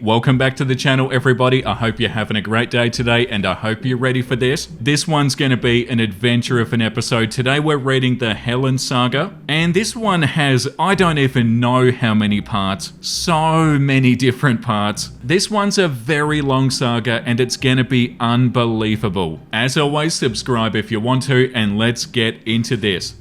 Welcome back to the channel, everybody. I hope you're having a great day today, and I hope you're ready for this. This one's going to be an adventure of an episode. Today we're reading the Helen Saga, and this one has, I don't even know how many parts, so many different parts. This one's a very long saga, and it's going to be unbelievable. As always, subscribe if you want to, and let's get into this.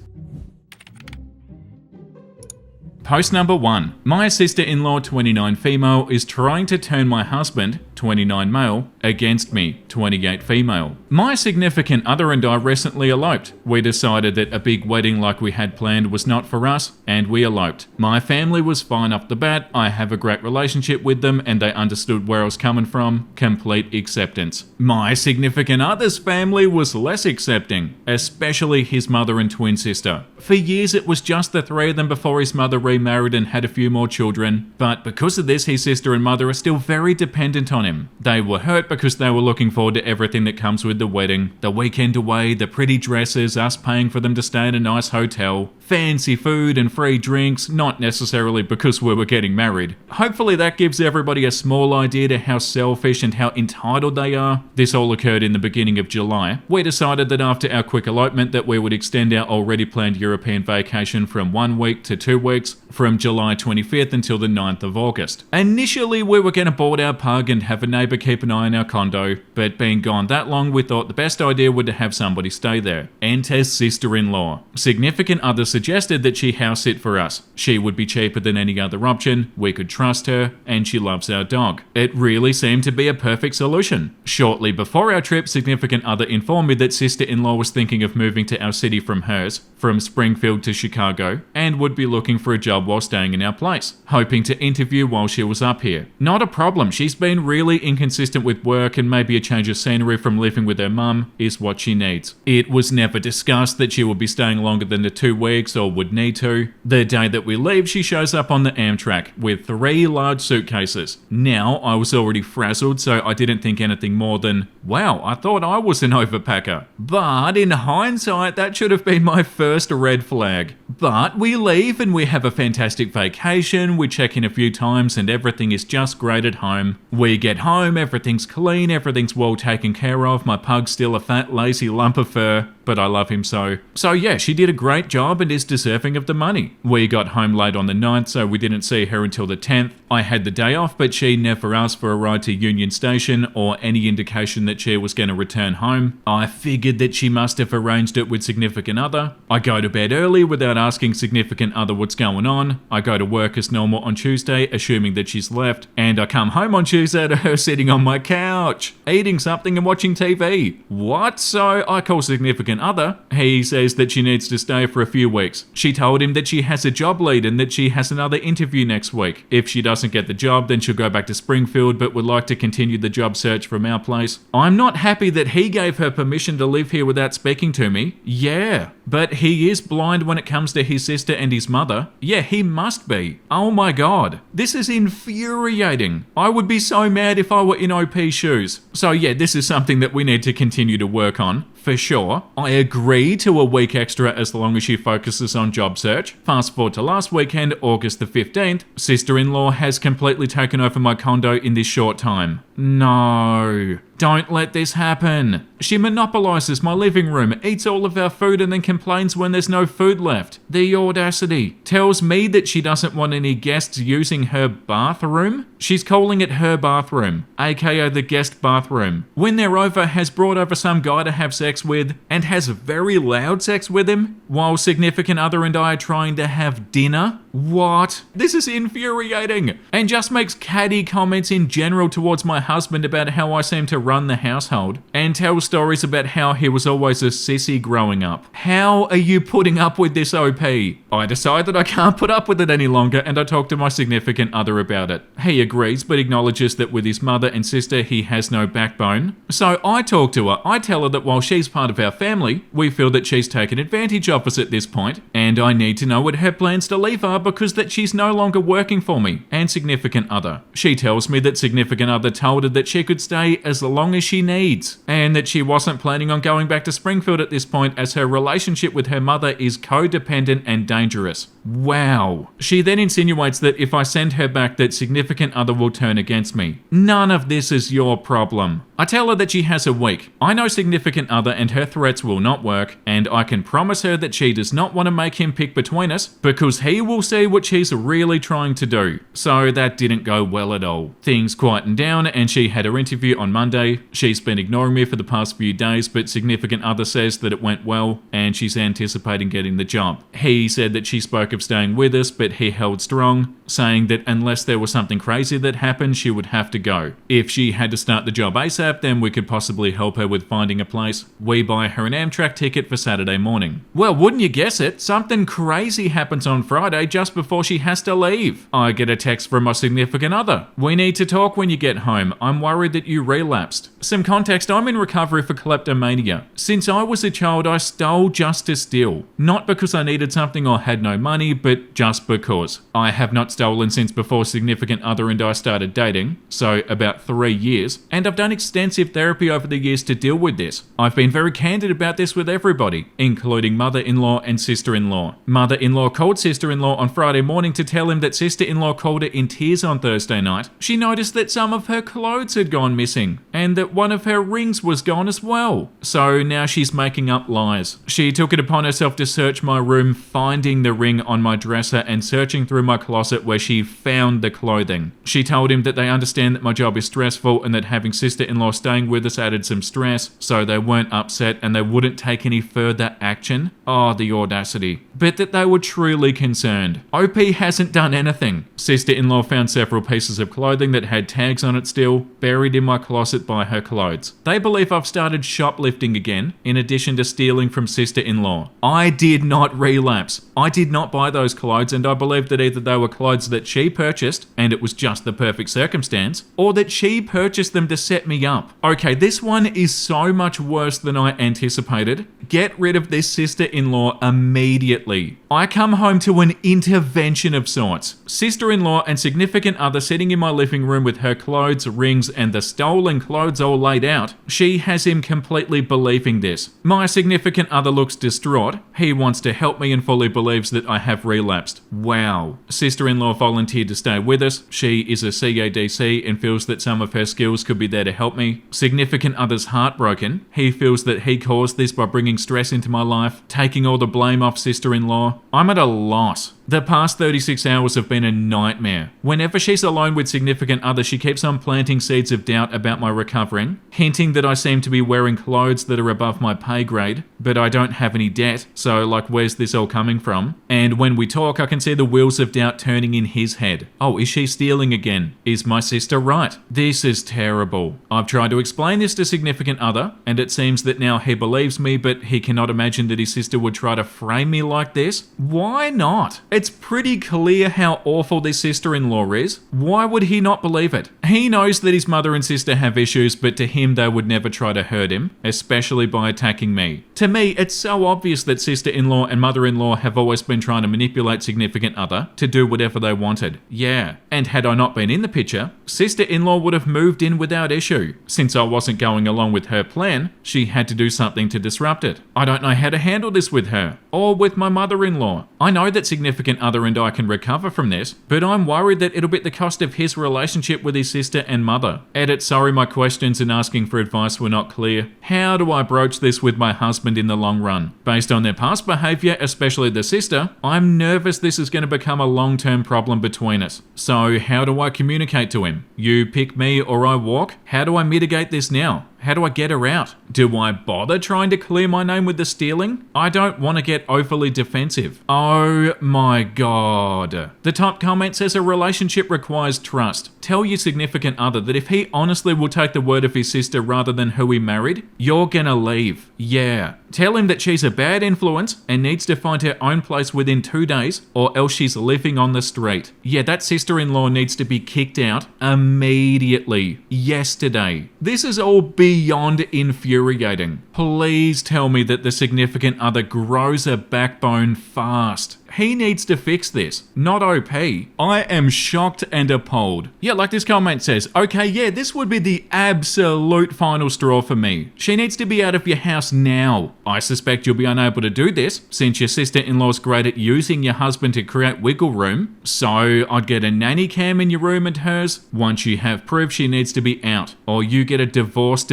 Post number 1. My sister-in-law, 29 female, is trying to turn my husband, 29 male, against me, 28 female. My significant other and I recently eloped. We decided that a big wedding like we had planned was not for us, and we eloped. My family was fine off the bat. I have a great relationship with them, and they understood where I was coming from. Complete acceptance. My significant other's family was less accepting, especially his mother and twin sister. For years it was just the three of them before his mother remarried and had a few more children, but because of this, his sister and mother are still very dependent on him. They were hurt because they were looking forward to everything that comes with the wedding, the weekend away, the pretty dresses, us paying for them to stay in a nice hotel, fancy food and free drinks, not necessarily because we were getting married. Hopefully that gives everybody a small idea to how selfish and how entitled they are. This all occurred in the beginning of July. We decided that after our quick elopement that we would extend our already planned European vacation from 1 week to 2 weeks, from July 25th until the 9th of August. Initially we were going to board our pug and have a neighbour keep an eye on our condo, but being gone that long we thought the best idea would to have somebody stay there. Enter sister-in-law. Significant other suggested that she house sit for us. She would be cheaper than any other option, we could trust her, and she loves our dog. It really seemed to be a perfect solution. Shortly before our trip, significant other informed me that sister-in-law was thinking of moving to our city from hers, from Springfield to Chicago, and would be looking for a job while staying in our place, hoping to interview while she was up here. Not a problem, she's been really inconsistent with work, and maybe a change of scenery from living with her mum is what she needs. It was never discussed that she would be staying longer than the 2 weeks or would need to. The day that we leave, she shows up on the Amtrak with 3 large suitcases. Now, I was already frazzled, so I didn't think anything more than, wow, I thought I was an overpacker. But in hindsight, that should have been my first red flag. But we leave and we have a fantastic vacation, we check in a few times and everything is just great at home. We get home, everything's clean, everything's well taken care of, my pug's still a fat, lazy lump of fur, but I love him so. So yeah, she did a great job and is deserving of the money. We got home late on the 9th, so we didn't see her until the 10th. I had the day off, but she never asked for a ride to Union Station or any indication that she was going to return home. I figured that she must have arranged it with significant other. I go to bed early without asking significant other what's going on. I go to work as normal on Tuesday, assuming that she's left, and I come home on Tuesday to her sitting on my couch, eating something and watching TV. What? So I call significant other. He says that she needs to stay for a few weeks. She told him that she has a job lead and that she has another interview next week. If she doesn't get the job, then she'll go back to Springfield, but would like to continue the job search from our place. I'm not happy that he gave her permission to live here without speaking to me. Yeah, but he is blind when it comes to his sister and his mother. Yeah, he must be. Oh my god. This is infuriating. I would be so mad if I were in OP's shoes. So yeah, this is something that we need to continue to work on. For sure. I agree to a week extra as long as she focuses on job search. Fast forward to last weekend, August the 15th, sister-in-law has completely taken over my condo in this short time. No. Don't let this happen. She monopolizes my living room, eats all of our food and then complains when there's no food left. The audacity. Tells me that she doesn't want any guests using her bathroom. She's calling it her bathroom, aka the guest bathroom. When they're over, has brought over some guy to have sex with and has very loud sex with him while significant other and I are trying to have dinner. What? This is infuriating. And just makes catty comments in general towards my husband about how I seem to run the household and tells stories about how he was always a sissy growing up. How are you putting up with this, OP? I decide that I can't put up with it any longer and I talk to my significant other about it. He agrees but acknowledges that with his mother and sister he has no backbone. So I talk to her. I tell her that while she's part of our family, we feel that she's taken advantage of us at this point and I need to know what her plans to leave are because that she's no longer working for me and significant other. She tells me that significant other told her that she could stay as long as she needs, and that she wasn't planning on going back to Springfield at this point as her relationship with her mother is codependent and dangerous. Wow. She then insinuates that if I send her back that significant other will turn against me. None of this is your problem. I tell her that she has a week. I know significant other and her threats will not work, and I can promise her that she does not want to make him pick between us because he will see what she's really trying to do. So that didn't go well at all. Things quietened down and she had her interview on Monday. She's been ignoring me for the past few days, but significant other says that it went well and she's anticipating getting the job. He said that she spoke of staying with us, but he held strong, saying that unless there was something crazy that happened, she would have to go. If she had to start the job ASAP, then we could possibly help her with finding a place. We buy her an Amtrak ticket for Saturday morning. Well, wouldn't you guess it? Something crazy happens on Friday just before she has to leave. I get a text from my significant other. We need to talk when you get home. I'm worried that you relapsed. Some context, I'm in recovery for kleptomania. Since I was a child, I stole just to steal. Not because I needed something or had no money, but just because. I have not stolen since before significant other and I started dating, so about 3 years, and I've done extensive therapy over the years to deal with this. I've been very candid about this with everybody, including mother-in-law and sister-in-law. Mother-in-law called sister-in-law on Friday morning to tell him that sister-in-law called her in tears on Thursday night. She noticed that some of her clothes had gone missing, and that one of her rings was gone as well. So now she's making up lies. She took it upon herself to search my room, finding the ring on my dresser and searching through my closet where she found the clothing. She told him that they understand that my job is stressful and that having sister-in-law staying with us added some stress, so they weren't upset and they wouldn't take any further action. Oh, the audacity. But that they were truly concerned. OP hasn't done anything. Sister-in-law found several pieces of clothing that had tags on it still, buried in my closet by her clothes. They believe I've started shoplifting again, in addition to stealing from sister-in-law. I did not relapse. I did not buy those clothes, and I believe that either they were clothes that she purchased, and it was just the perfect circumstance, or that she purchased them to set me up. Okay, this one is so much worse than I anticipated. Get rid of this sister-in-law immediately. I come home to an intervention of sorts. Sister-in-law and significant other sitting in my living room with her clothes, rings, and the stolen clothes all laid out. She has him completely believing this. My significant other looks distraught. He wants to help me and fully believes that I have relapsed. Wow. Sister-in-law volunteered to stay with us. She is a CADC and feels that some of her skills could be there to help me. Significant other's heartbroken. He feels that he caused this by bringing stress into my life, taking all the blame off sister-in-law. I'm at a loss. The past 36 hours have been a nightmare. Whenever she's alone with significant other, she keeps on planting seeds of doubt about my recovering, hinting that I seem to be wearing clothes that are above my pay grade, but I don't have any debt, so like where's this all coming from? And when we talk, I can see the wheels of doubt turning in his head. Oh, is she stealing again? Is my sister right? This is terrible. I've tried to explain this to significant other, and it seems that now he believes me, but he cannot imagine that his sister would try to frame me like this. Why not? It's pretty clear how awful this sister-in-law is. Why would he not believe it? He knows that his mother and sister have issues, but to him they would never try to hurt him, especially by attacking me. To me, it's so obvious that sister-in-law and mother-in-law have always been trying to manipulate significant other to do whatever they wanted. Yeah. And had I not been in the picture, sister-in-law would have moved in without issue. Since I wasn't going along with her plan, she had to do something to disrupt it. I don't know how to handle this with her, or with my mother-in-law. I know that significant other and I can recover from this, but I'm worried that it'll be at the cost of his relationship with his sister and mother. Edit, sorry my questions and asking for advice were not clear. How do I broach this with my husband in the long run? Based on their past behaviour, especially the sister, I'm nervous this is going to become a long-term problem between us. So how do I communicate to him? You pick me or I walk? How do I mitigate this now? How do I get her out? Do I bother trying to clear my name with the stealing? I don't want to get overly defensive. Oh my god. The top comment says a relationship requires trust. Tell your significant other that if he honestly will take the word of his sister rather than who he married, you're gonna leave. Yeah. Tell him that she's a bad influence and needs to find her own place within 2 days or else she's living on the street. Yeah, that sister-in-law needs to be kicked out immediately. Yesterday. This is all beyond infuriating. Please tell me that the significant other grows a backbone fast. He needs to fix this, not OP. I am shocked and appalled. Yeah, like this comment says, okay, yeah, this would be the absolute final straw for me. She needs to be out of your house now. I suspect you'll be unable to do this since your sister-in-law's great at using your husband to create wiggle room. So I'd get a nanny cam in your room and hers. Once you have proof, she needs to be out. Or you get a divorce.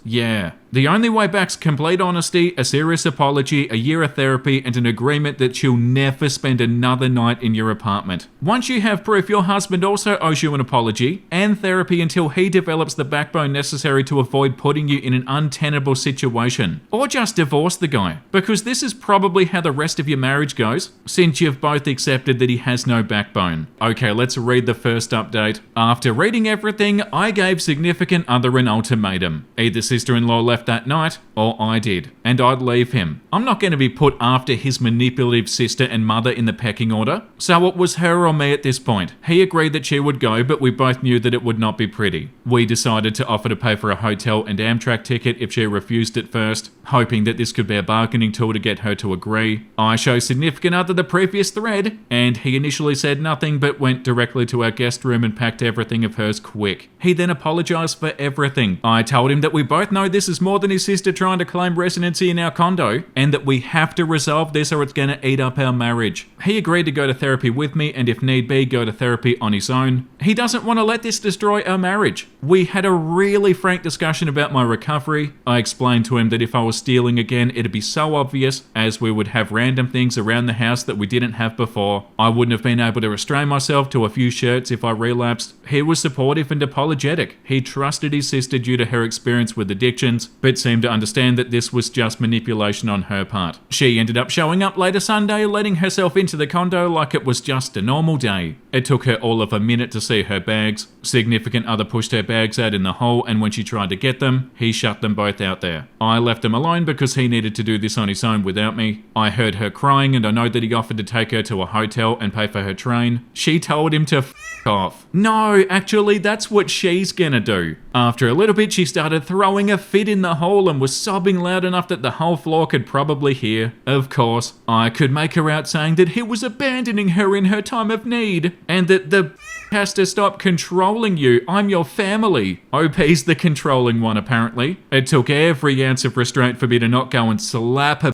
Yeah. The only way back's complete honesty, a serious apology, a year of therapy, and an agreement that she'll never spend another night in your apartment. Once you have proof, your husband also owes you an apology and therapy until he develops the backbone necessary to avoid putting you in an untenable situation. Or just divorce the guy, because this is probably how the rest of your marriage goes, since you've both accepted that he has no backbone. Okay, let's read the first update. After reading everything, I gave significant other an ultimatum. Either sister-in-law left that night, or I did, and I'd leave him. I'm not going to be put after his manipulative sister and mother in the pecking order, so it was her or me at this point. He agreed that she would go, but we both knew that it would not be pretty. We decided to offer to pay for a hotel and Amtrak ticket if she refused at first, hoping that this could be a bargaining tool to get her to agree. I showed significant other the previous thread, and he initially said nothing but went directly to our guest room and packed everything of hers quick. He then apologized for everything. I told him that we both know this is more than his sister trying to claim residency in our condo, and that we have to resolve this or it's going to eat up our marriage. He agreed to go to therapy with me and if need be, go to therapy on his own. He doesn't want to let this destroy our marriage. We had a really frank discussion about my recovery. I explained to him that if I was stealing again, it'd be so obvious, as we would have random things around the house that we didn't have before. I wouldn't have been able to restrain myself to a few shirts if I relapsed. He was supportive and apologetic. He trusted his sister due to her experience with addictions, but seemed to understand that this was just manipulation on her part. She ended up showing up later Sunday, letting herself into the condo like it was just a normal day. It took her all of a minute to see her bags. Significant other pushed her bags out in the hall, and when she tried to get them, he shut them both out there. I left them alone because he needed to do this on his own without me. I heard her crying, and I know that he offered to take her to a hotel and pay for her train. She told him to f off. No, actually, that's what she's gonna do. After a little bit, she started throwing a fit in the hall and was sobbing loud enough that the whole floor could probably hear. Of course, I could make her out saying that he was abandoning her in her time of need, and that the has to stop controlling you. I'm your family. OP's the controlling one, apparently. It took every ounce of restraint for me to not go and slap her.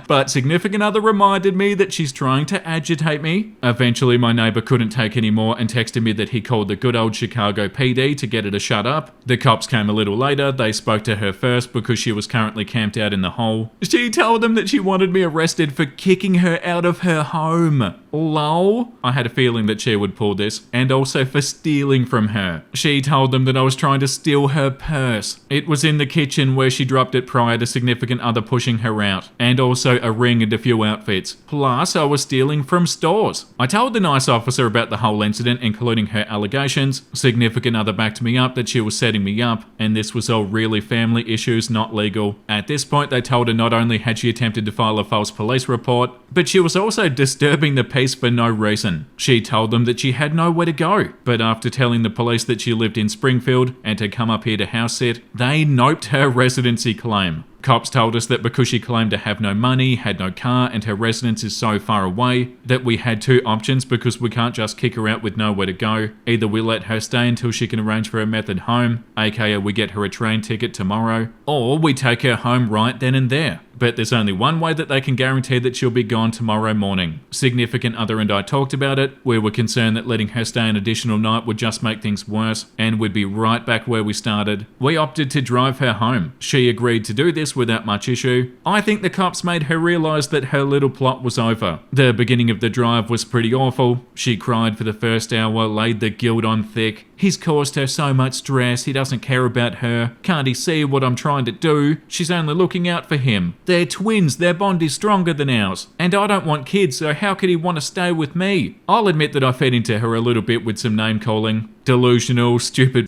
But significant other reminded me that she's trying to agitate me. Eventually, my neighbor couldn't take any more and texted me that he called the good old Chicago PD to get her to shut up. The cops came a little later. They spoke to her first because she was currently camped out in the hole. She told them that she wanted me arrested for kicking her out of her home. Lol. I had a feeling that she would pull this, and also for stealing from her. She told them that I was trying to steal her purse. It was in the kitchen where she dropped it prior to significant other pushing her out, and also a ring and a few outfits. Plus, I was stealing from stores. I told the nice officer about the whole incident, including her allegations. Significant other backed me up that she was setting me up, and this was all really family issues, not legal. At this point, they told her not only had she attempted to file a false police report, but she was also disturbing the peace for no reason. She told them that she had nowhere to go, but after telling the police that she lived in Springfield and had come up here to house sit, they noped her residency claim. Cops told us that because she claimed to have no money, had no car, and her residence is so far away, that we had two options because we can't just kick her out with nowhere to go. Either we let her stay until she can arrange for a method home, aka we get her a train ticket tomorrow, or we take her home right then and there. But there's only one way that they can guarantee that she'll be gone tomorrow morning. Significant other and I talked about it. We were concerned that letting her stay an additional night would just make things worse, and we'd be right back where we started. We opted to drive her home. She agreed to do this without much issue. I think the cops made her realise that her little plot was over. The beginning of the drive was pretty awful. She cried for the first hour, laid the guilt on thick. He's caused her so much stress, he doesn't care about her. Can't he see what I'm trying to do? She's only looking out for him. They're twins, their bond is stronger than ours. And I don't want kids, so how could he want to stay with me? I'll admit that I fed into her a little bit with some name calling. Delusional, stupid,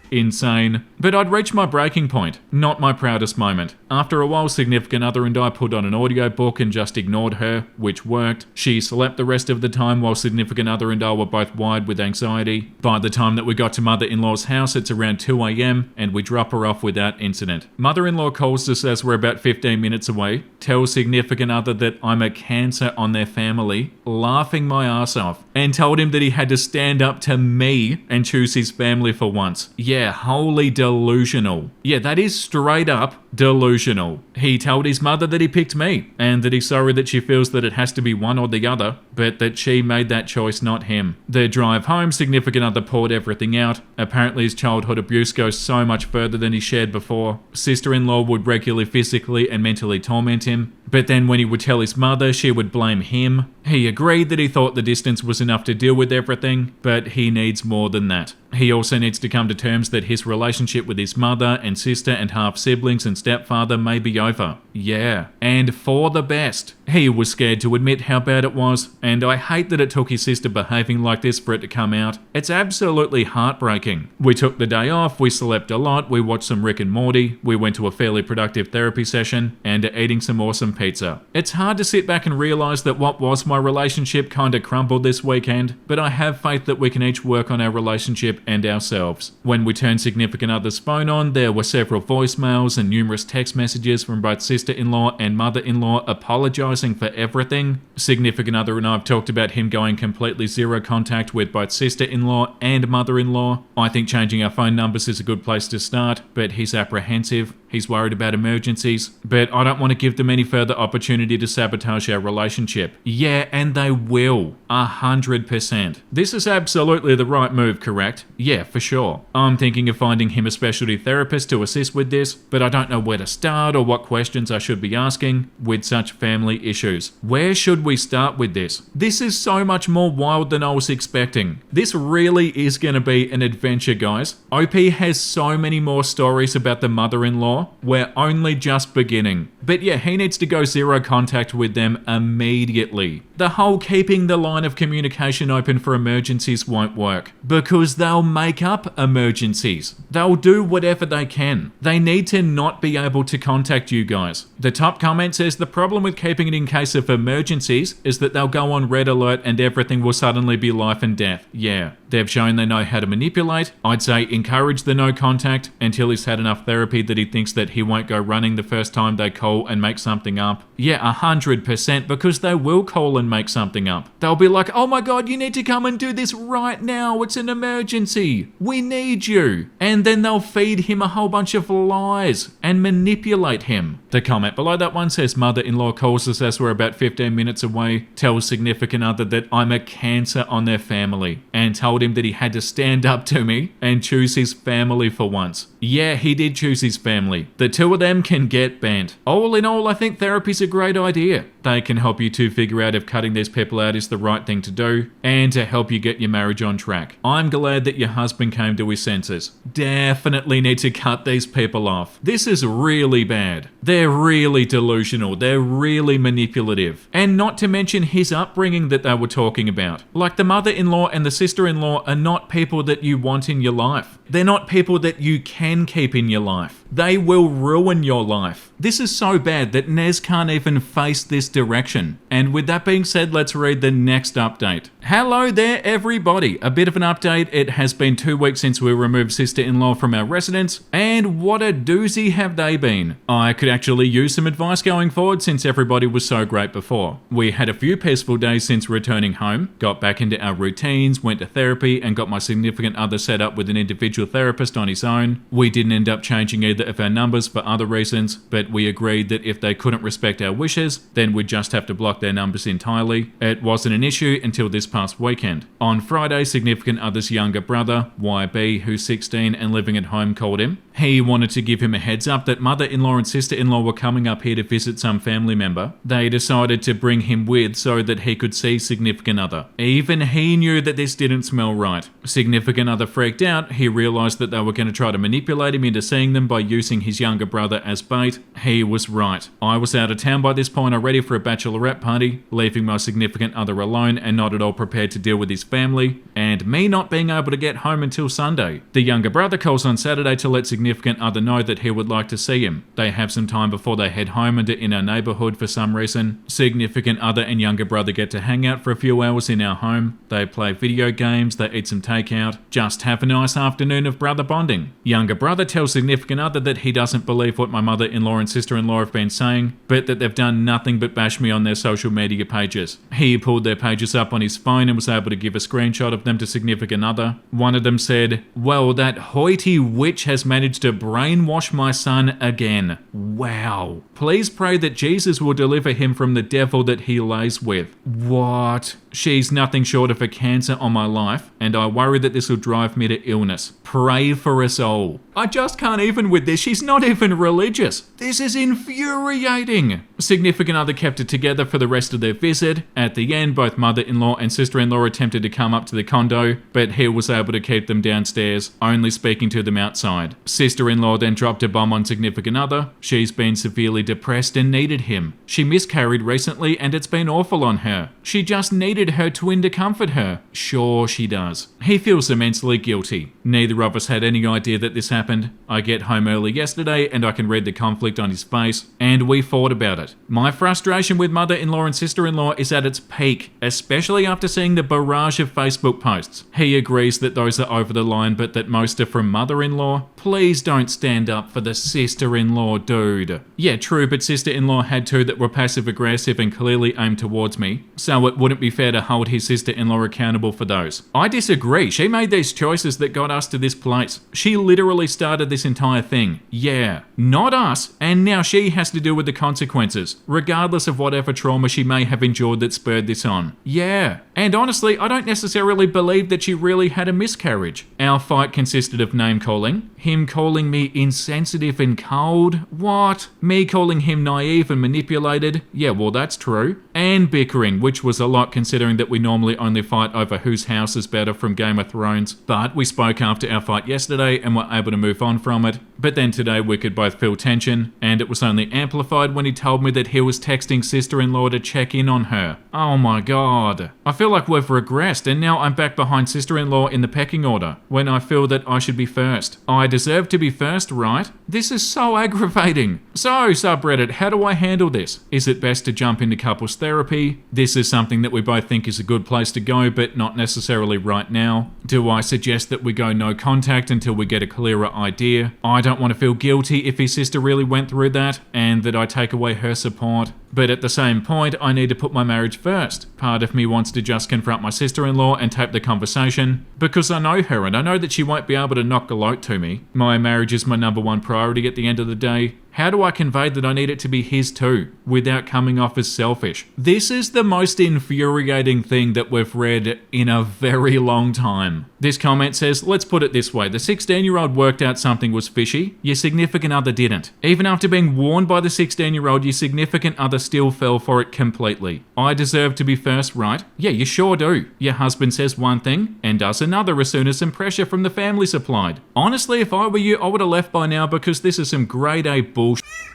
insane. But I'd reached my breaking point, not my proudest moment. After a while, significant other and I put on an audiobook and just ignored her, which worked. She slept the rest of the time while significant other and I were both wired with anxiety. By the time that we got to mother-in-law's house, it's around 2 a.m. and we drop her off without incident. Mother-in-law calls us as we're about 15 minutes away, tells significant other that I'm a cancer on their family, laughing my ass off, and told him that he had to stand up to me and choose his family for once. Yeah, wholly delusional. Yeah, that is straight up delusional. He told his mother that he picked me, and that he's sorry that she feels that it has to be one or the other, but that she made that choice, not him. The drive home, significant other poured everything out. Apparently his childhood abuse goes so much further than he shared before. Sister-in-law would regularly physically and mentally torment him, but then when he would tell his mother, she would blame him. He agreed that he thought the distance was enough to deal with everything, but he needs more than that. He also needs to come to terms that his relationship with his mother and sister and half-siblings and stepfather may be over. Yeah, and for the best. He was scared to admit how bad it was, and I hate that it took his sister behaving like this for it to come out. It's absolutely heartbreaking. We took the day off, we slept a lot, we watched some Rick and Morty, we went to a fairly productive therapy session, and are eating some awesome pizza. It's hard to sit back and realize that what was my relationship kinda crumbled this weekend, but I have faith that we can each work on our relationship and ourselves. When we turned significant other's phone on, there were several voicemails and numerous text messages from both sister-in-law and mother-in-law apologizing for everything. Significant other and I have talked about him going completely zero contact with both sister-in-law and mother-in-law. I think changing our phone numbers is a good place to start, but he's apprehensive. He's worried about emergencies, but I don't want to give them any further opportunity to sabotage our relationship. Yeah, and they will. 100%. This is absolutely the right move, correct? Yeah, for sure. I'm thinking of finding him a specialty therapist to assist with this, but I don't know where to start or what questions I should be asking with such family issues. Where should we start with this? This is so much more wild than I was expecting. This really is going to be an adventure, guys. OP has so many more stories about the mother-in-law. We're only just beginning. But yeah, he needs to go zero contact with them immediately. The whole keeping the line of communication open for emergencies won't work, because they'll make up emergencies. They'll do whatever they can. They need to not be able to contact you guys. The top comment says the problem with keeping it in case of emergencies is that they'll go on red alert and everything will suddenly be life and death. Yeah, they've shown they know how to manipulate. I'd say encourage the no contact until he's had enough therapy that he thinks that he won't go running the first time they call and make something up. Yeah, 100%, because they will call and make something up. They'll be like, oh my god, you need to come and do this right now. It's an emergency. We need you. And then they'll feed him a whole bunch of lies and manipulate him. The comment below that one says mother-in-law calls us as we're about 15 minutes away, tells significant other that I'm a cancer on their family, and told him that he had to stand up to me and choose his family for once. Yeah, he did choose his family. The two of them can get bent. All in all, I think therapy's a great idea. They can help you to figure out if cutting these people out is the right thing to do, and to help you get your marriage on track. I'm glad that your husband came to his senses. Definitely need to cut these people off. This is really bad. They're really delusional. They're really manipulative. And not to mention his upbringing that they were talking about. Like, the mother-in-law and the sister-in-law are not people that you want in your life. They're not people that you can keep in your life. They will ruin your life. This is so bad that Nez can't even face this direction. And with that being said, let's read the next update. Hello there, everybody. A bit of an update. It has been 2 weeks since we removed sister-in-law from our residence, and what a doozy have they been. I could actually use some advice going forward since everybody was so great before. We had a few peaceful days since returning home, got back into our routines, went to therapy, and got my significant other set up with an individual therapist on his own. We didn't end up changing either of our numbers for other reasons, but we agreed that if they couldn't respect our wishes, then we'd just have to block their numbers entirely. It wasn't an issue until this past weekend. On Friday, significant other's younger brother, YB, who's 16 and living at home, called him. He wanted to give him a heads up that mother-in-law and sister-in-law were coming up here to visit some family member. They decided to bring him with so that he could see significant other. Even he knew that this didn't smell right. Significant other freaked out. He realized that they were going to try to manipulate him into seeing them by using his younger brother as bait. He was right. I was out of town by this point already for a bachelorette party, leaving my significant other alone and not at all prepared to deal with his family, and me not being able to get home until Sunday. The younger brother calls on Saturday to let significant significant other know that he would like to see him. They have some time before they head home and are in our neighbourhood for some reason. Significant other and younger brother get to hang out for a few hours in our home. They play video games, they eat some takeout, just have a nice afternoon of brother bonding. Younger brother tells significant other that he doesn't believe what my mother-in-law and sister-in-law have been saying, but that they've done nothing but bash me on their social media pages. He pulled their pages up on his phone and was able to give a screenshot of them to significant other. One of them said, "Well, that hoity witch has managed to brainwash my son again. Wow. Please pray that Jesus will deliver him from the devil that he lays with." What? She's nothing short of a cancer on my life, and I worry that this will drive me to illness. Pray for us all. I just can't even with this. She's not even religious. This is infuriating. Significant other kept it together for the rest of their visit. At the end, both mother-in-law and sister-in-law attempted to come up to the condo, but he was able to keep them downstairs, only speaking to them outside. Sister-in-law then dropped a bomb on significant other. She's been severely depressed and needed him. She miscarried recently and it's been awful on her. She just needed her twin to comfort her. Sure she does. He feels immensely guilty. Neither of us had any idea that this happened. I get home early yesterday and I can read the conflict on his face, and we fought about it. My frustration with mother-in-law and sister-in-law is at its peak, especially after seeing the barrage of Facebook posts. He agrees that those are over the line, but that most are from mother-in-law. Please don't stand up for the sister-in-law, dude. Yeah, true, but sister-in-law had two that were passive-aggressive and clearly aimed towards me, so it wouldn't be fair to hold his sister-in-law accountable for those. I disagree. She made these choices that got us to this place. She literally started this entire thing. Yeah, not us, and now she has to deal with the consequences, regardless of whatever trauma she may have endured that spurred this on. Yeah, and honestly, I don't necessarily believe that she really had a miscarriage. Our fight consisted of name-calling, him calling me insensitive and cold, what? Me calling him naive and manipulated, yeah, well that's true, and bickering, which was a lot considering that we normally only fight over whose house is better from Game of Thrones. But we spoke after our fight yesterday and were able to move on from it. But then today we could both feel tension, and it was only amplified when he told me that he was texting sister-in-law to check in on her. Oh my god. I feel like we've regressed, and now I'm back behind sister-in-law in the pecking order, when I feel that I should be first. I deserve to be first, right? This is so aggravating. So, subreddit, how do I handle this? Is it best to jump into couples therapy? This is something that we both think is a good place to go, but not necessarily right now. Do I suggest that we go no contact until we get a clearer idea? I don't want to feel guilty if his sister really went through that, and that I take away her support. But at the same point, I need to put my marriage first. Part of me wants to just confront my sister-in-law and tape the conversation, because I know her and I know that she won't be able to knock a load to me. My marriage is my number one priority at the end of the day. How do I convey that I need it to be his too, without coming off as selfish? This is the most infuriating thing that we've read in a very long time. This comment says, let's put it this way, the 16-year-old worked out something was fishy, your significant other didn't. Even after being warned by the 16-year-old, your significant other still fell for it completely. I deserve to be first, right? Yeah, you sure do. Your husband says one thing and does another as soon as some pressure from the family's applied. Honestly, if I were you, I would have left by now because this is some grade A bullshit.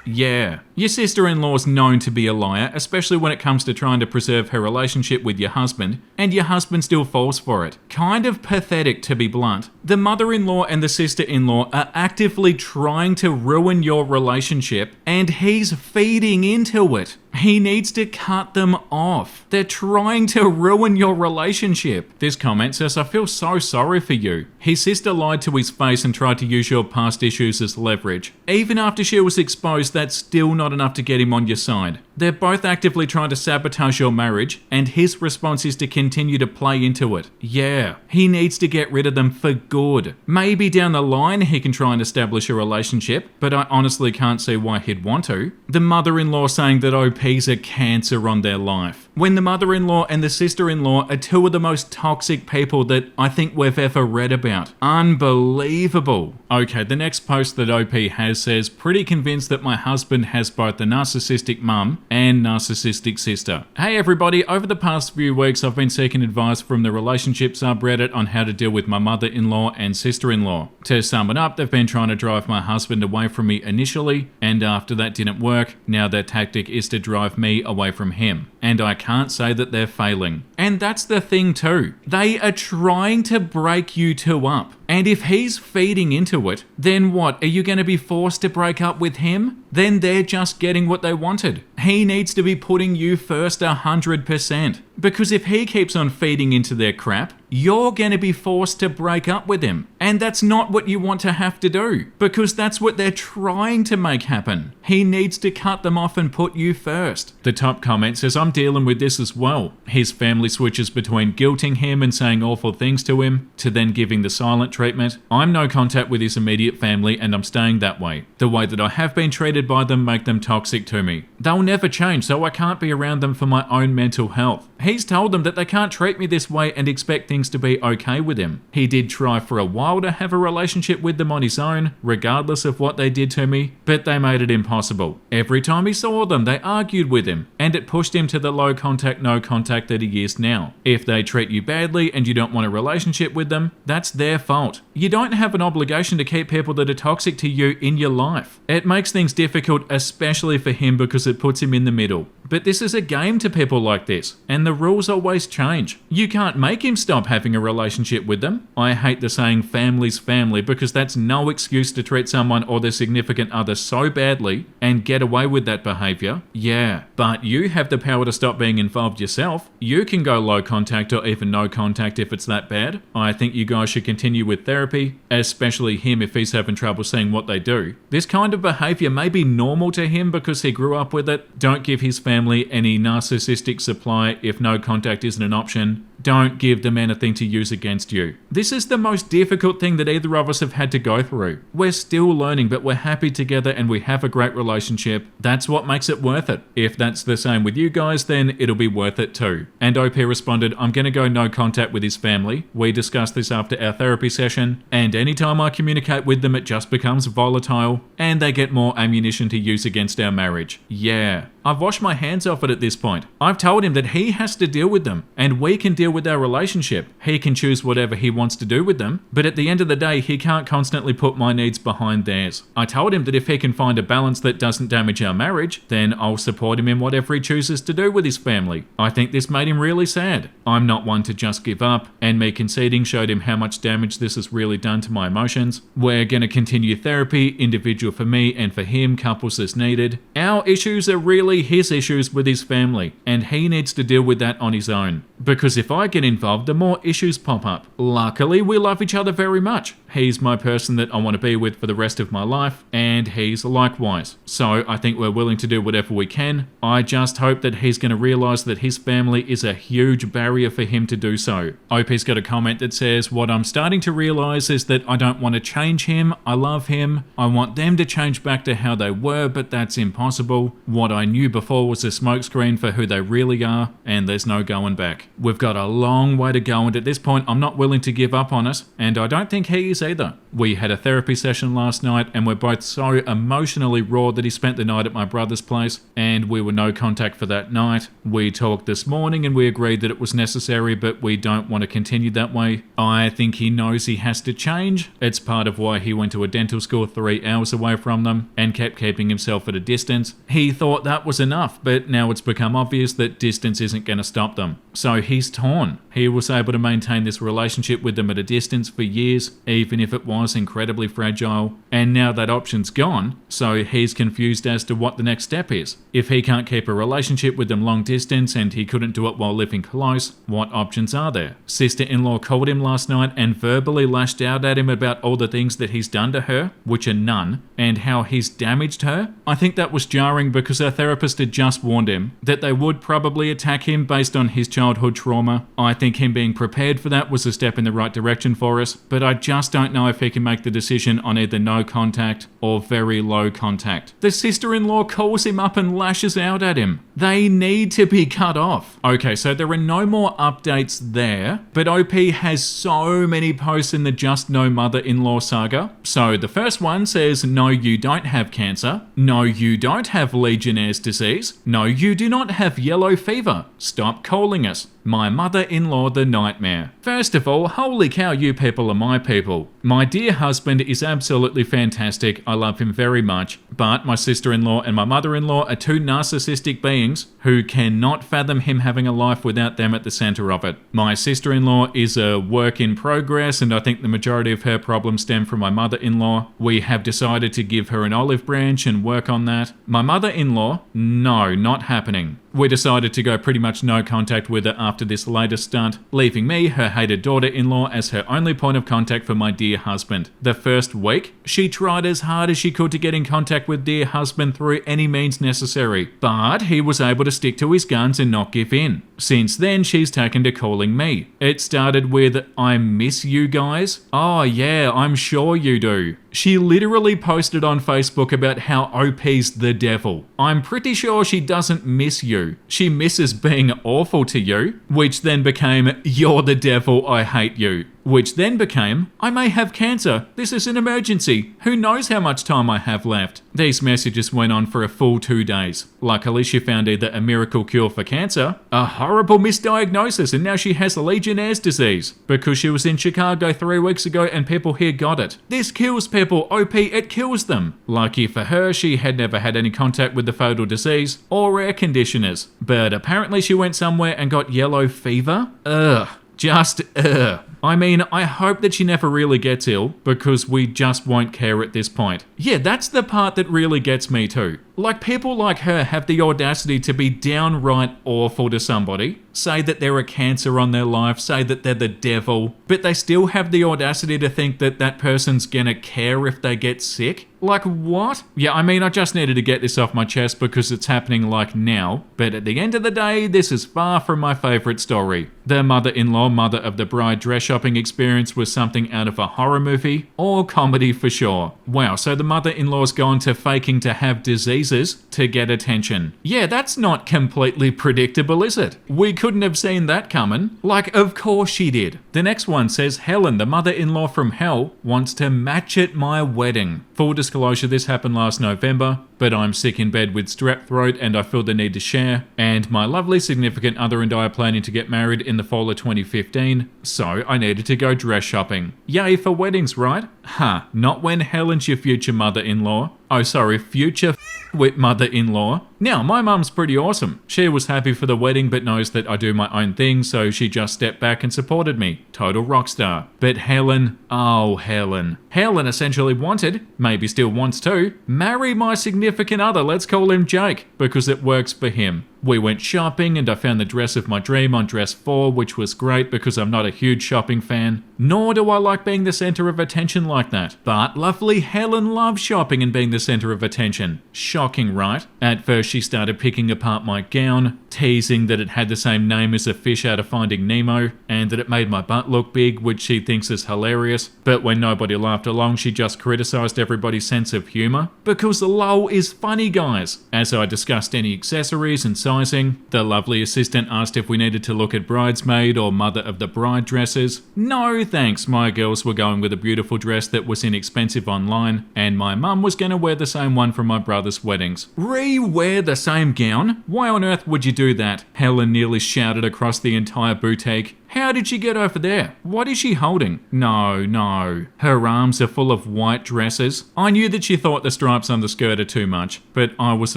Yeah. Your sister-in-law's known to be a liar, especially when it comes to trying to preserve her relationship with your husband, and your husband still falls for it. Kind of pathetic, to be blunt. The mother-in-law and the sister-in-law are actively trying to ruin your relationship, and he's feeding into it. He needs to cut them off. They're trying to ruin your relationship. This comment says, I feel so sorry for you. His sister lied to his face and tried to use your past issues as leverage. Even after she was exposed, that's still not enough to get him on your side. They're both actively trying to sabotage your marriage, and his response is to continue to play into it. Yeah, he needs to get rid of them for good. Maybe down the line he can try and establish a relationship, but I honestly can't see why he'd want to. The mother-in-law saying that OP's a cancer on their life, when the mother-in-law and the sister-in-law are two of the most toxic people that I think we've ever read about. Unbelievable. Okay, the next post that OP has says, pretty convinced that my husband has both a narcissistic mum and narcissistic sister. Hey everybody, over the past few weeks I've been seeking advice from the relationship subreddit on how to deal with my mother-in-law and sister-in-law. To sum it up, they've been trying to drive my husband away from me initially, and after that didn't work, now their tactic is to drive me away from him. And I can't say that they're failing. And that's the thing too. They are trying to break you two up. And if he's feeding into it, then what? Are you going to be forced to break up with him? Then they're just getting what they wanted. He needs to be putting you first 100%. Because if he keeps on feeding into their crap, you're going to be forced to break up with him. And that's not what you want to have to do, because that's what they're trying to make happen. He needs to cut them off and put you first. The top comment says, I'm dealing with this as well. His family switches between guilting him and saying awful things to him, to then giving the silent treatment. I'm no contact with his immediate family and I'm staying that way. The way that I have been treated by them make them toxic to me. They'll never change, so I can't be around them for my own mental health. He's told them that they can't treat me this way and expect things to be okay with him. He did try for a while to have a relationship with them on his own, regardless of what they did to me, but they made it impossible. Every time he saw them, they argued with him, and it pushed him to the low contact, no contact that he is now. If they treat you badly and you don't want a relationship with them, that's their fault. You don't have an obligation to keep people that are toxic to you in your life. It makes things difficult, especially for him, because it puts him in the middle. But this is a game to people like this, and the rules always change. You can't make him stop having a relationship with them. I hate the saying family's family, because that's no excuse to treat someone or their significant other so badly and get away with that behavior. Yeah, but you have the power to stop being involved yourself. You can go low contact or even no contact if it's that bad. I think you guys should continue with therapy, especially him if he's having trouble seeing what they do. This kind of behavior may be normal to him because he grew up with it. Don't give his family any narcissistic supply if no contact isn't an option. Don't give them anything to use against you. This is the most difficult thing that either of us have had to go through. We're still learning, but we're happy together and we have a great relationship. That's what makes it worth it. If that's the same with you guys, then it'll be worth it too. And OP responded, I'm going to go no contact with his family. We discussed this after our therapy session, and anytime I communicate with them, it just becomes volatile and they get more ammunition to use against our marriage. Yeah. I've washed my hands off it at this point. I've told him that he has to deal with them, and we can deal with our relationship. He can choose whatever he wants to do with them, but at the end of the day, he can't constantly put my needs behind theirs. I told him that if he can find a balance that doesn't damage our marriage, then I'll support him in whatever he chooses to do with his family. I think this made him really sad. I'm not one to just give up, and me conceding showed him how much damage this has really done to my emotions. We're gonna continue therapy, individual for me and for him, couples as needed. Our issues are really his issues with his family, and he needs to deal with that on his own. Because if I get involved, the more issues pop up. Luckily, we love each other very much. He's my person that I want to be with for the rest of my life, and he's likewise. So I think we're willing to do whatever we can. I just hope that he's going to realize that his family is a huge barrier for him to do so. OP's got a comment that says, what I'm starting to realize is that I don't want to change him. I love him. I want them to change back to how they were, but that's impossible. What I knew before was a smokescreen for who they really are, and there's no going back. We've got a long way to go, and at this point I'm not willing to give up on it, and I don't think he is either. We had a therapy session last night, and we're both so emotionally raw that he spent the night at my brother's place, and we were no contact for that night. We talked this morning and we agreed that it was necessary, but we don't want to continue that way. I think he knows he has to change. It's part of why he went to a dental school 3 hours away from them and kept keeping himself at a distance. He thought that was enough, but now it's become obvious that distance isn't going to stop them. So he's torn. He was able to maintain this relationship with them at a distance for years, even if it was incredibly fragile, and now that option's gone, so he's confused as to what the next step is. If he can't keep a relationship with them long distance and he couldn't do it while living close, what options are there? Sister-in-law called him last night and verbally lashed out at him about all the things that he's done to her, which are none, and how he's damaged her. I think that was jarring because our therapist had just warned him that they would probably attack him based on his childhood trauma. I think him being prepared for that was a step in the right direction for us, but I just don't know if he can make the decision on either no contact or very low contact. The sister-in-law calls him up and lashes out at him. They need to be cut off. Okay, so there are no more updates there, but OP has so many posts in the Just No Mother-in-Law saga. So the first one says, no, you don't have cancer. No, you don't have Legionnaire's disease. No, you do not have yellow fever. Stop calling us. My mother-in-law the nightmare. First of all, holy cow, you people are my people. My dear husband is absolutely fantastic. I love him very much. But my sister-in-law and my mother-in-law are two narcissistic beings who cannot fathom him having a life without them at the center of it. My sister-in-law is a work in progress, and I think the majority of her problems stem from my mother-in-law. We have decided to give her an olive branch and work on that. My mother-in-law, no, not happening. We decided to go pretty much no contact with her after this latest stunt, leaving me, her hated daughter-in-law, as her only point of contact for my dear husband. The first week, she tried as hard as she could to get in contact with dear husband through any means necessary, but he was able to stick to his guns and not give in. Since then, she's taken to calling me. It started with, "I miss you guys." Oh yeah, I'm sure you do. She literally posted on Facebook about how OP's the devil. I'm pretty sure she doesn't miss you. She misses being awful to you, which then became, "You're the devil, I hate you." Which then became, "I may have cancer. This is an emergency. Who knows how much time I have left?" These messages went on for a full 2 days. Luckily, she found either a miracle cure for cancer, a horrible misdiagnosis, and now she has Legionnaire's disease because she was in Chicago 3 weeks ago and people here got it. This kills people, OP, it kills them. Lucky for her, she had never had any contact with the fatal disease or air conditioners. But apparently she went somewhere and got yellow fever? Ugh. Just ugh. I mean, I hope that she never really gets ill, because we just won't care at this point. Yeah, that's the part that really gets me too. Like, people like her have the audacity to be downright awful to somebody, say that they're a cancer on their life, say that they're the devil, but they still have the audacity to think that that person's gonna care if they get sick? Like, what? Yeah, I mean, I just needed to get this off my chest because it's happening like now, but at the end of the day, this is far from my favourite story. The mother-in-law, mother of the bride dress shopping experience was something out of a horror movie or comedy for sure. Wow, so the mother-in-law's gone to faking to have diseases to get attention. Yeah, that's not completely predictable, is it? We couldn't have seen that coming. Like, of course she did. The next one says, Helen, the mother-in-law from hell, wants to match at my wedding. Full disclosure, this happened last November, but I'm sick in bed with strep throat and I feel the need to share, and my lovely significant other and I are planning to get married in the fall of 2015, so I needed to go dress shopping. Yay for weddings, right? Huh, not when Helen's your future mother-in-law. Oh, sorry, future with mother-in-law. Now, my mum's pretty awesome. She was happy for the wedding but knows that I do my own thing, so she just stepped back and supported me. Total rock star. But Helen, oh Helen. Helen essentially wanted, maybe still wants to, marry my significant other, let's call him Jake, because it works for him. We went shopping and I found the dress of my dream on dress 4, which was great because I'm not a huge shopping fan, nor do I like being the center of attention like that. But lovely Helen loves shopping and being the center of attention. Shocking, right? At first she started picking apart my gown, teasing that it had the same name as a fish out of Finding Nemo, and that it made my butt look big, which she thinks is hilarious. But when nobody laughed along, she just criticized everybody's sense of humor. Because the lol is funny, guys. As I discussed any accessories and sizing, the lovely assistant asked if we needed to look at bridesmaid or mother of the bride dresses. No thanks, my girls were going with a beautiful dress that was inexpensive online, and my mum was gonna wear the same one from my brother's weddings. Re-wear the same gown? Why on earth would you do that? Helen nearly shouted across the entire boutique. How did she get over there? What is she holding? No. Her arms are full of white dresses. I knew that she thought the stripes on the skirt are too much, but I was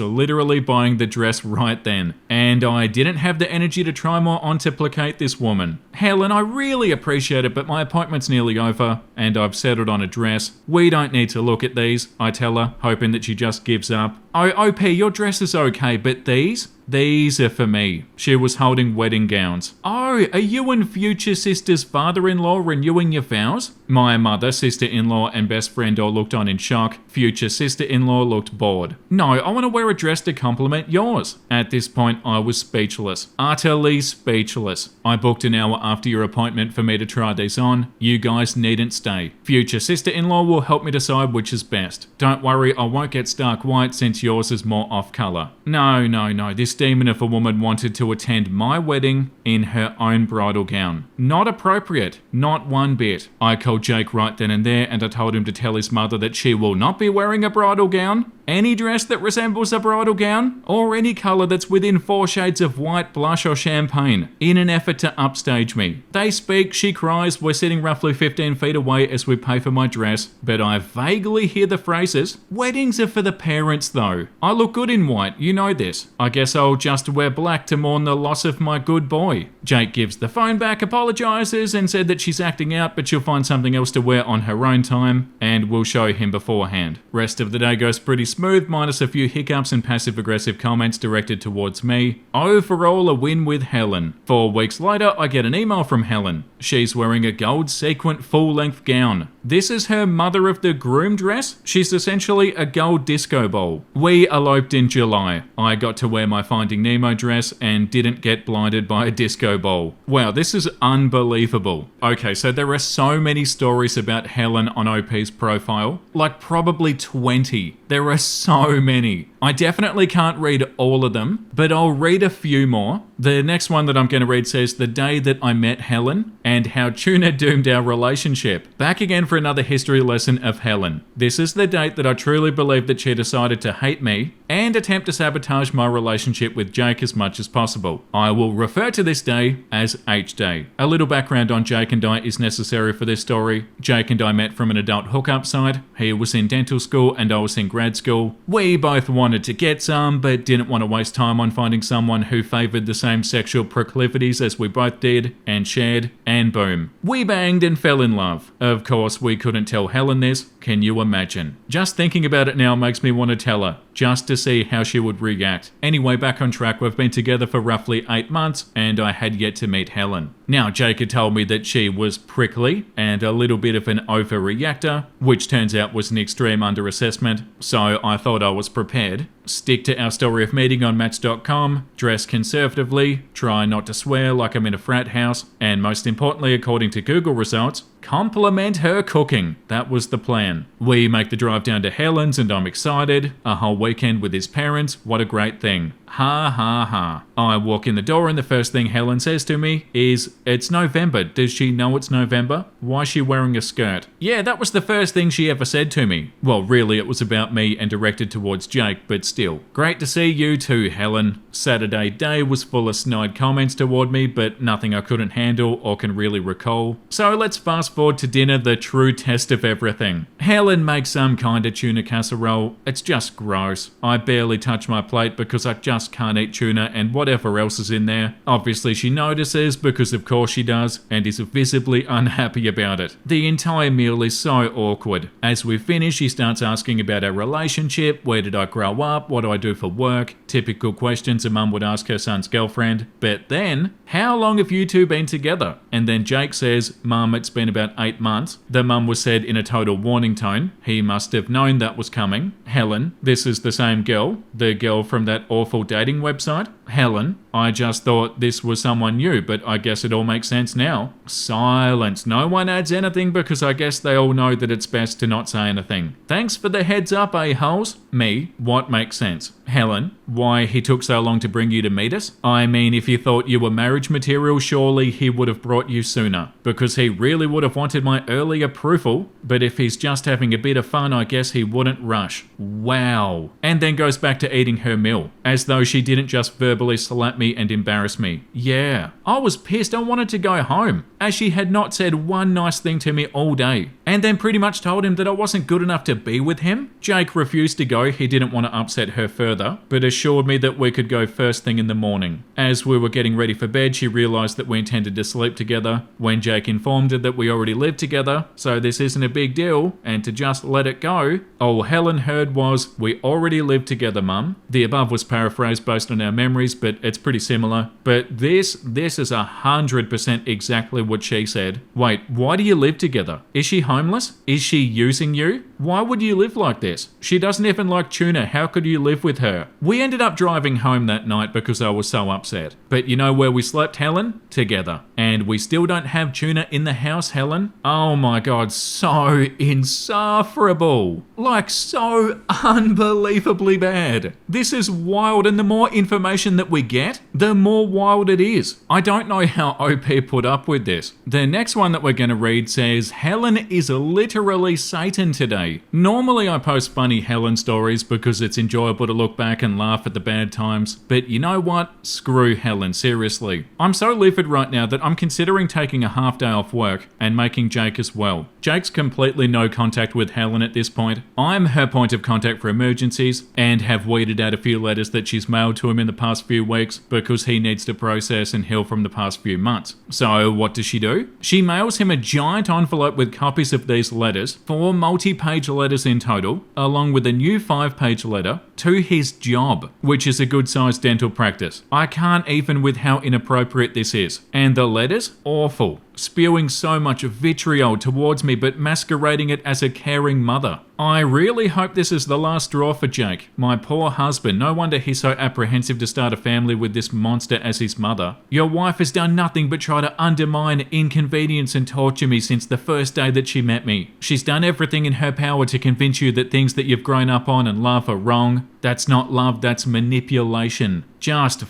literally buying the dress right then. And I didn't have the energy to try more on to placate this woman. Helen, I really appreciate it, but my appointment's nearly over, and I've settled on a dress. We don't need to look at these, I tell her, hoping that she just gives up. Oh, OP, your dress is okay, but these? These are for me. She was holding wedding gowns. Oh, are you and future sister's father-in-law renewing your vows? My mother, sister-in-law, and best friend all looked on in shock. Future sister-in-law looked bored. No, I want to wear a dress to complement yours. At this point, I was speechless. Utterly speechless. I booked an hour after your appointment for me to try these on. You guys needn't stay. Future sister-in-law will help me decide which is best. Don't worry, I won't get stark white since yours is more off-color. No. This demon of a woman wanted to attend my wedding in her own bridal gown. gown. Not appropriate. Not one bit. I called Jake right then and there, and I told him to tell his mother that she will not be wearing a bridal gown, any dress that resembles a bridal gown, or any colour that's within 4 shades of white, blush or champagne, in an effort to upstage me. They speak, she cries, we're sitting roughly 15 feet away as we pay for my dress, but I vaguely hear the phrases, "Weddings are for the parents though. I look good in white, you know this. I guess I'll just wear black to mourn the loss of my good boy." Jake gives the phone back, apologises, and said that she's acting out, but she'll find something else to wear on her own time, and will show him beforehand. Rest of the day goes pretty smooth, minus a few hiccups and passive-aggressive comments directed towards me. Overall, a win with Helen. 4 weeks later, I get an email from Helen. She's wearing a gold sequin full-length gown. This is her mother of the groom dress. She's essentially a gold disco ball. We eloped in July. I got to wear my Finding Nemo dress and didn't get blinded by a disco ball. Wow, this is unbelievable. Okay, so there are so many stories about Helen on OP's profile. Like probably 20. There are so many. I definitely can't read all of them, but I'll read a few more. The next one that I'm going to read says, "The day that I met Helen and how tuna doomed our relationship." Back again for another history lesson of Helen. "This is the date that I truly believe that she decided to hate me and attempt to sabotage my relationship with Jake as much as possible. I will refer to this day as H Day." A little background on Jake and I is necessary for this story. Jake and I met from an adult hookup site. He was in dental school and I was in grad school. We both wanted to get some, but didn't want to waste time on finding someone who favoured the same sexual proclivities as we both did, and shared, and boom. We banged and fell in love. Of course, we couldn't tell Helen this. Can you imagine? Just thinking about it now makes me want to tell her, just to see how she would react. Anyway, back on track, we've been together for roughly 8 months, and I had yet to meet Helen. Now, Jake had told me that she was prickly and a little bit of an overreactor, which turns out was an extreme underassessment, so I thought I was prepared. Stick to our story of meeting on Match.com, dress conservatively, try not to swear like I'm in a frat house, and most importantly, according to Google results, compliment her cooking. That was the plan. We make the drive down to Helen's and I'm excited. A whole weekend with his parents, what a great thing. Ha ha ha. I walk in the door and the first thing Helen says to me is, "It's November. Does she know it's November? Why is she wearing a skirt?" Yeah, that was the first thing she ever said to me. Well, really it was about me and directed towards Jake, but still. Great to see you too, Helen. Saturday day was full of snide comments toward me, but nothing I couldn't handle or can really recall. So let's fast forward to dinner, the true test of everything. Helen makes some kind of tuna casserole. It's just gross. I barely touch my plate because I just can't eat tuna and whatever else is in there. Obviously she notices because of course she does and is visibly unhappy about it. The entire meal is so awkward. As we finish, she starts asking about our relationship, where did I grow up, what do I do for work, typical questions a mum would ask her son's girlfriend. But then, how long have you two been together? And then Jake says, "Mum, it's been about 8 months. The mum was said in a total warning tone. He must have known that was coming. Helen, this is the same girl, the girl from that awful dating website. Helen, I just thought this was someone new, but I guess it all makes sense now. Silence. No one adds anything because I guess they all know that it's best to not say anything. Thanks for the heads up, a-holes. Me, what makes sense? Helen, why he took so long to bring you to meet us? I mean, if you thought you were marriage material, surely he would have brought you sooner, because he really would have wanted my early approval, but if he's just having a bit of fun, I guess he wouldn't rush. Wow. And then goes back to eating her meal, as though she didn't just verbally slap me and embarrass me. Yeah. I was pissed. I wanted to go home, as she had not said one nice thing to me all day, and then pretty much told him that I wasn't good enough to be with him. Jake refused to go. He didn't want to upset her further, but assured me that we could go first thing in the morning. As we were getting ready for bed, she realised that we intended to sleep together, when Jake informed her that we already lived together, so this isn't a big deal, and to just let it go. All Helen heard was, "We already live together, Mum." The above was paraphrased based on our memories, but it's pretty similar. But this is 100% exactly what she said. Wait, why do you live together? Is she homeless? Is she using you? Why would you live like this? She doesn't even like tuna. How could you live with her? We ended up driving home that night because I was so upset. But you know where we slept, Helen? Together. And we still don't have tuna in the house, Helen. Oh my God, so insufferable. Like so unbelievably bad. This is wild, and the more information that we get, the more wild it is. I don't know how OP put up with this. The next one that we're going to read says, Helen is literally Satan today. Normally I post funny Helen stories because it's enjoyable to look back and laugh at the bad times, but you know what? Screw Helen, seriously. I'm so livid right now that I'm considering taking a half day off work and making Jake as well. Jake's completely no contact with Helen at this point. I'm her point of contact for emergencies and have weeded out a few letters that she's mailed to him in the past few weeks because he needs to process and heal from the past few months. So what does she do? She mails him a giant envelope with copies of these letters, 4 multi-page letters in total, along with a new 5-page letter to his job, which is a good-sized dental practice. I can't even with how inappropriate this is. And the letters? Awful. Spewing so much vitriol towards me but masquerading it as a caring mother. I really hope this is the last straw for Jake. My poor husband, no wonder he's so apprehensive to start a family with this monster as his mother. Your wife has done nothing but try to undermine, inconvenience and torture me since the first day that she met me. She's done everything in her power to convince you that things that you've grown up on and love are wrong. That's not love, that's manipulation. Just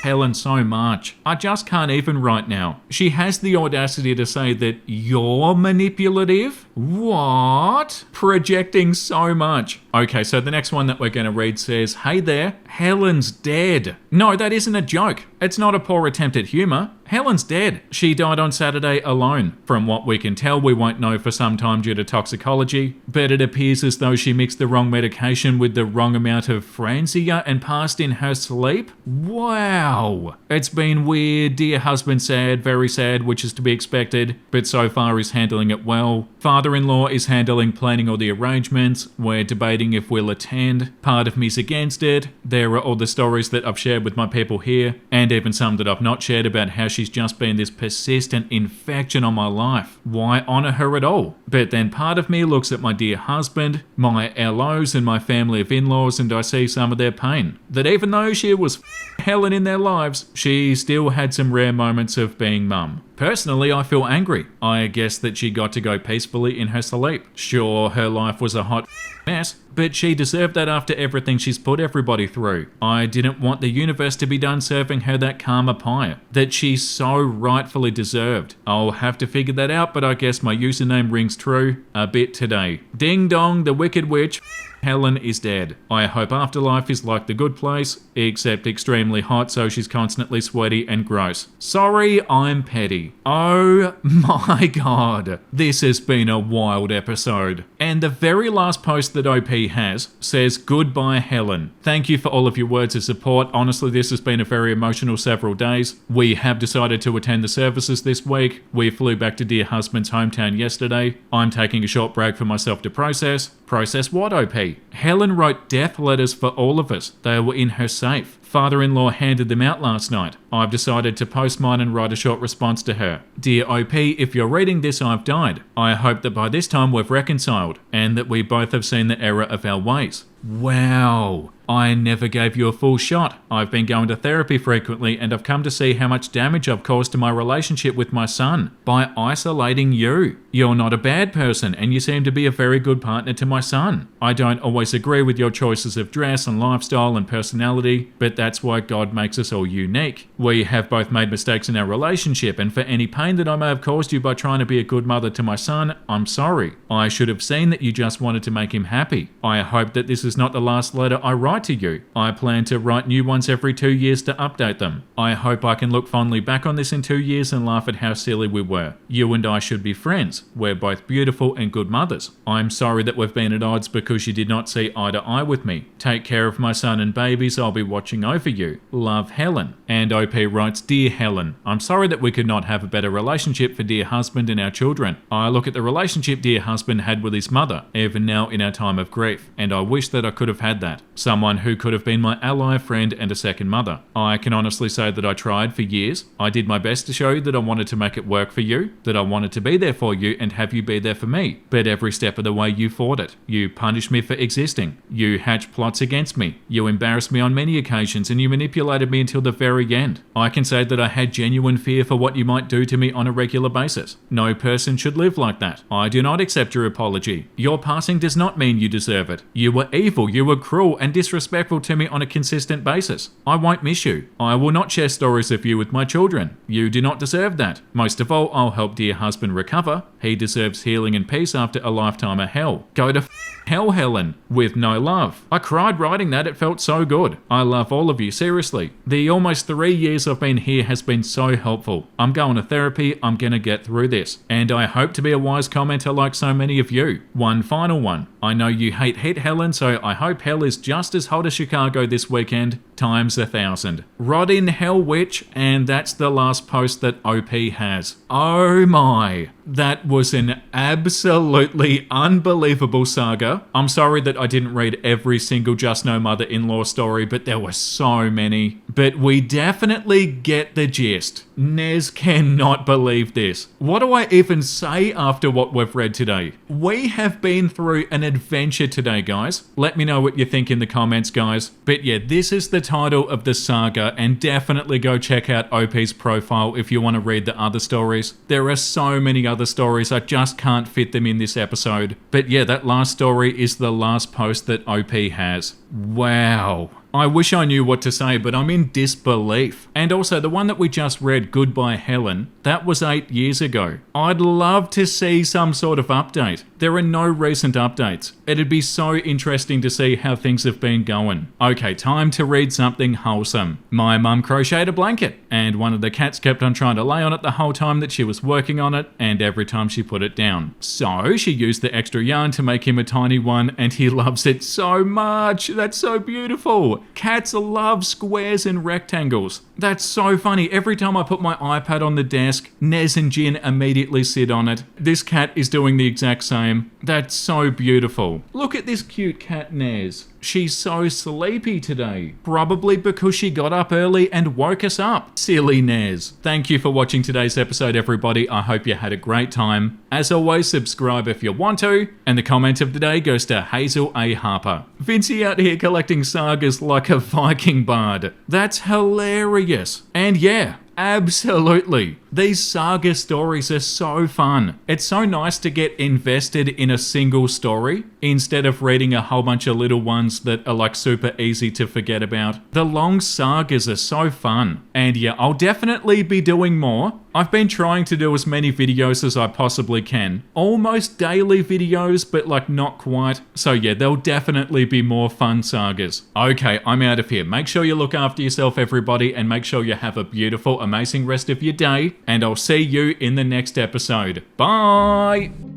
Helen so much. I just can't even right now. She has the audacity to say that you're manipulative? What? Projecting so much. Okay, so the next one that we're going to read says, hey there, Helen's dead. No, that isn't a joke. It's not a poor attempt at humour. Helen's dead. She died on Saturday alone. From what we can tell, we won't know for some time due to toxicology, but it appears as though she mixed the wrong medication with the wrong amount of Franzia and passed in her sleep. Wow. It's been weird. Dear husband sad, very sad, which is to be expected, but so far is handling it well. Father-in-law is handling planning all the arrangements. We're debating if we'll attend. Part of me's against it. There are all the stories that I've shared with my people here, and even some that I've not shared about how she's just been this persistent infection on my life. Why honour her at all? But then part of me looks at my dear husband, my LOs and my family of in-laws, and I see some of their pain. That even though she was Helen in their lives, she still had some rare moments of being mum. Personally, I feel angry. I guess that she got to go peacefully in her sleep. Sure, her life was a hot mess, but she deserved that after everything she's put everybody through. I didn't want the universe to be done serving her that karma pie that she so rightfully deserved. I'll have to figure that out, but I guess my username rings true a bit today. Ding dong, the wicked witch. Helen is dead. I hope afterlife is like the good place, except extremely hot so she's constantly sweaty and gross. Sorry, I'm petty. Oh my God. This has been a wild episode. And the very last post that OP has says, goodbye Helen. Thank you for all of your words of support. Honestly, this has been a very emotional several days. We have decided to attend the services this week. We flew back to dear husband's hometown yesterday. I'm taking a short break for myself to process. Process what, OP? Helen wrote death letters for all of us. They were in her safe. Father-in-law handed them out last night. I've decided to post mine and write a short response to her. Dear OP, if you're reading this, I've died. I hope that by this time we've reconciled and that we both have seen the error of our ways. Wow. I never gave you a full shot. I've been going to therapy frequently and I've come to see how much damage I've caused to my relationship with my son by isolating you. You're not a bad person and you seem to be a very good partner to my son. I don't always agree with your choices of dress and lifestyle and personality, but that's why God makes us all unique. We have both made mistakes in our relationship, and for any pain that I may have caused you by trying to be a good mother to my son, I'm sorry. I should have seen that you just wanted to make him happy. I hope that this is not the last letter I write to you. I plan to write new ones every 2 years to update them. I hope I can look fondly back on this in 2 years and laugh at how silly we were. You and I should be friends. We're both beautiful and good mothers. I'm sorry that we've been at odds because you did not see eye to eye with me. Take care of my son and babies. I'll be watching over over you. Love, Helen. And OP writes, Dear Helen, I'm sorry that we could not have a better relationship for dear husband and our children. I look at the relationship dear husband had with his mother, even now in our time of grief, and I wish that I could have had that. Someone who could have been my ally, friend, and a second mother. I can honestly say that I tried for years. I did my best to show you that I wanted to make it work for you, that I wanted to be there for you and have you be there for me. But every step of the way you fought it. You punished me for existing. You hatched plots against me. You embarrassed me on many occasions and you manipulated me until the very end. I can say that I had genuine fear for what you might do to me on a regular basis. No person should live like that. I do not accept your apology. Your passing does not mean you deserve it. You were evil, you were cruel and disrespectful to me on a consistent basis. I won't miss you. I will not share stories of you with my children. You do not deserve that. Most of all, I'll help dear husband recover. He deserves healing and peace after a lifetime of hell. Go to hell, Helen, with no love. I cried writing that, it felt so good. I love all of you, seriously. The almost 3 years I've been here has been so helpful. I'm going to therapy, I'm gonna get through this. And I hope to be a wise commenter like so many of you. One final one. I know you hate heat, Helen, so I hope hell is just as hot as Chicago this weekend, times 1,000. Rot in hell, witch, and that's the last post that OP has. Oh my. That was an absolutely unbelievable saga. I'm sorry that I didn't read every single Just No Mother-in-Law story, but there were so many. But we definitely get the gist. Nez cannot believe this. What do I even say after what we've read today? We have been through an adventure today, guys. Let me know what you think in the comments, guys. But yeah, this is the title of the saga, and definitely go check out OP's profile if you want to read the other stories. There are so many other stories, I just can't fit them in this episode. But yeah, that last story is the last post that OP has. Wow. I wish I knew what to say, but I'm in disbelief. And also, the one that we just read, Goodbye Helen, that was 8 years ago. I'd love to see some sort of update. There are no recent updates. It'd be so interesting to see how things have been going. Okay, time to read something wholesome. My mum crocheted a blanket, and one of the cats kept on trying to lay on it the whole time that she was working on it, and every time she put it down. So she used the extra yarn to make him a tiny one, and he loves it so much. That's so beautiful. Cats love squares and rectangles. That's so funny. Every time I put my iPad on the desk, Nez and Jin immediately sit on it. This cat is doing the exact same. That's so beautiful. Look at this cute cat, Nez. She's so sleepy today. Probably because she got up early and woke us up. Silly Nez. Thank you for watching today's episode, everybody. I hope you had a great time. As always, subscribe if you want to. And the comment of the day goes to Hazel A. Harper. Vincey out here collecting sagas like a Viking bard. That's hilarious. And yeah, absolutely. These saga stories are so fun. It's so nice to get invested in a single story instead of reading a whole bunch of little ones that are like super easy to forget about. The long sagas are so fun. And yeah, I'll definitely be doing more. I've been trying to do as many videos as I possibly can. Almost daily videos, but like not quite. So yeah, there'll definitely be more fun sagas. Okay, I'm out of here. Make sure you look after yourself, everybody, and make sure you have a beautiful, amazing rest of your day. And I'll see you in the next episode. Bye!